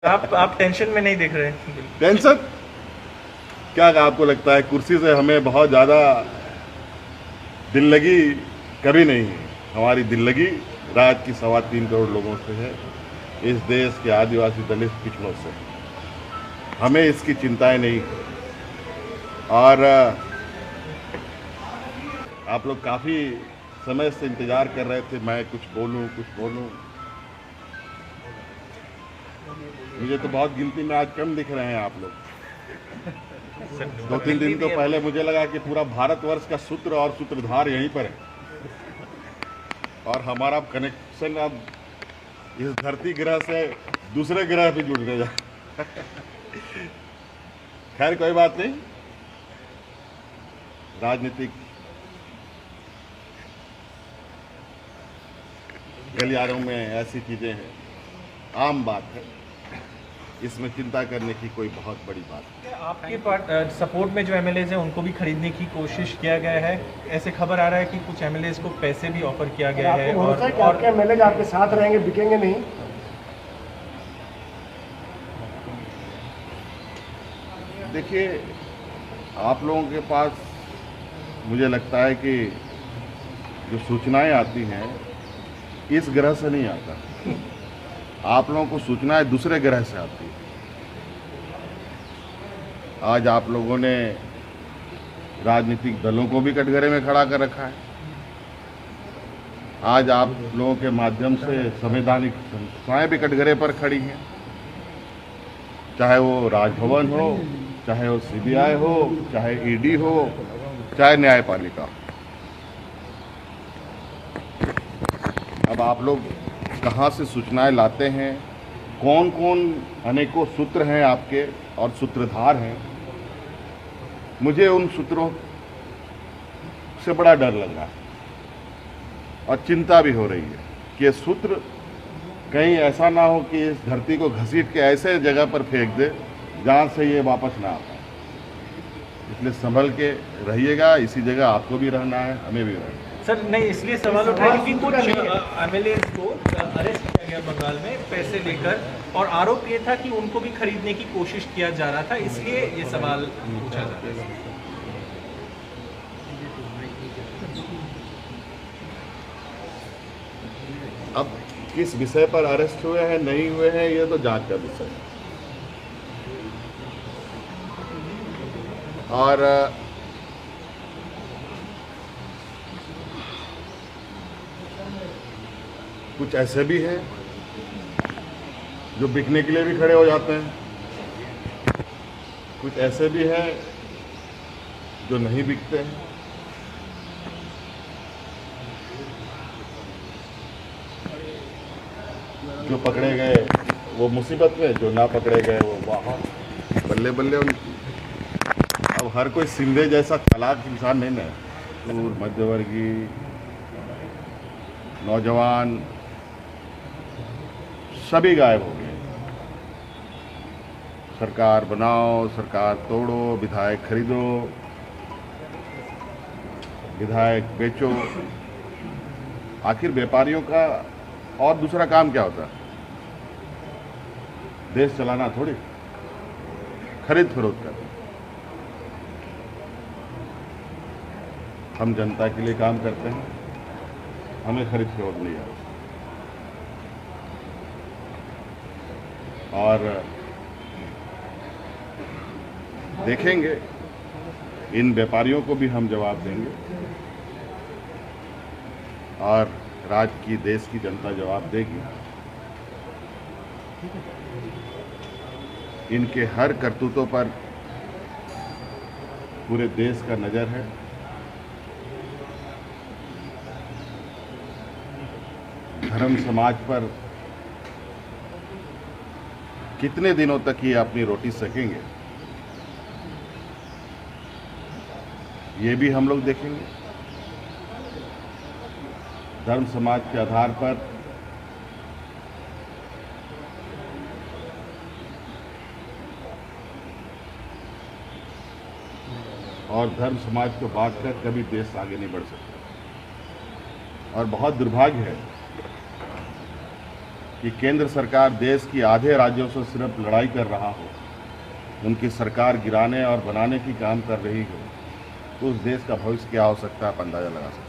आप टेंशन में नहीं दिख रहे। टेंशन क्या? आपको लगता है कुर्सी से हमें बहुत ज़्यादा दिल लगी? कभी नहीं है। हमारी दिल लगी राज्य की 3.25 करोड़ लोगों से है, इस देश के आदिवासी दलित पिछड़ों से। हमें इसकी चिंताएं नहीं। और आप लोग काफ़ी समय से इंतज़ार कर रहे थे मैं कुछ बोलूं कुछ बोलूं। मुझे तो बहुत गिनती में आज कम दिख रहे हैं आप लोग। 2-3 दिन तो पहले मुझे लगा कि पूरा भारतवर्ष का सूत्र और सूत्रधार यहीं पर है, और हमारा कनेक्शन अब इस धरती ग्रह से दूसरे ग्रह पे जुड़ने जा। खैर कोई बात नहीं, राजनीतिक गलियारों में ऐसी चीजें हैं, आम बात है, इसमें चिंता करने की कोई बहुत बड़ी बात नहीं। आपके सपोर्ट में जो एमएलएज हैं उनको भी खरीदने की कोशिश किया गया है। ऐसे खबर आ रहा है कि कुछ एमएलएज को पैसे भी ऑफर किया गया है। और आपके एमएलए आपके साथ रहेंगे, बिकेंगे नहीं? देखिए, आप लोगों के पास मुझे लगता है कि जो सूचनाएं आती हैं इस ग्रह से नहीं आता, आप लोगों को सूचनाएं दूसरे ग्रह से आती है। आज आप लोगों ने राजनीतिक दलों को भी कटघरे में खड़ा कर रखा है। आज आप लोगों के माध्यम से संवैधानिक संस्थाएं भी कटघरे पर खड़ी हैं, चाहे वो राजभवन हो, चाहे वो सीबीआई हो, चाहे ईडी हो, चाहे न्यायपालिका। अब आप लोग कहाँ से सूचनाएं लाते हैं, कौन कौन अनेकों सूत्र हैं आपके और सूत्रधार हैं, मुझे उन सूत्रों से बड़ा डर लग रहा है और चिंता भी हो रही है कि ये सूत्र कहीं ऐसा ना हो कि इस धरती को घसीट के ऐसे जगह पर फेंक दे जहाँ से ये वापस ना आ पाए। इसलिए संभल के रहिएगा, इसी जगह आपको भी रहना है, हमें भी रहना है। सर नहीं, इसलिए सवाल उठाया क्योंकि कुछ एमएलएज को अरेस्ट किया गया बंगाल में पैसे लेकर, और आरोप ये था कि उनको भी खरीदने की कोशिश किया जा रहा था, इसलिए ये सवाल पूछा जाता है। अब किस विषय पर अरेस्ट हुए हैं नहीं हुए हैं ये तो जांच का विषय है। और कुछ ऐसे भी हैं जो बिकने के लिए भी खड़े हो जाते हैं, कुछ ऐसे भी हैं जो नहीं बिकते हैं। जो पकड़े गए वो मुसीबत में, जो ना पकड़े गए वो वहाँ बल्ले बल्ले उनकी। अब हर कोई सिंधे जैसा चालाक इंसान नहीं ना, दूर मध्यवर्गीय नौजवान सभी गायब हो गए। सरकार बनाओ, सरकार तोड़ो, विधायक खरीदो, विधायक बेचो। आखिर व्यापारियों का और दूसरा काम क्या होता है? देश चलाना थोड़ी, खरीद फरोख्त करना। हम जनता के लिए काम करते हैं, हमें खरीद फरोख्त नहीं आता। और देखेंगे, इन व्यापारियों को भी हम जवाब देंगे और राज्य की, देश की जनता जवाब देगी। इनके हर करतूतों पर पूरे देश का नज़र है। धर्म समाज पर कितने दिनों तक ये अपनी रोटी सेकेंगे, ये भी हम लोग देखेंगे। धर्म समाज के आधार पर और धर्म समाज को बांटकर कभी देश आगे नहीं बढ़ सकता। और बहुत दुर्भाग्य है कि केंद्र सरकार देश की आधे राज्यों से सिर्फ लड़ाई कर रहा हो, उनकी सरकार गिराने और बनाने की काम कर रही हो, तो उस देश का भविष्य क्या हो सकता है आप अंदाज़ा लगा सकते हैं।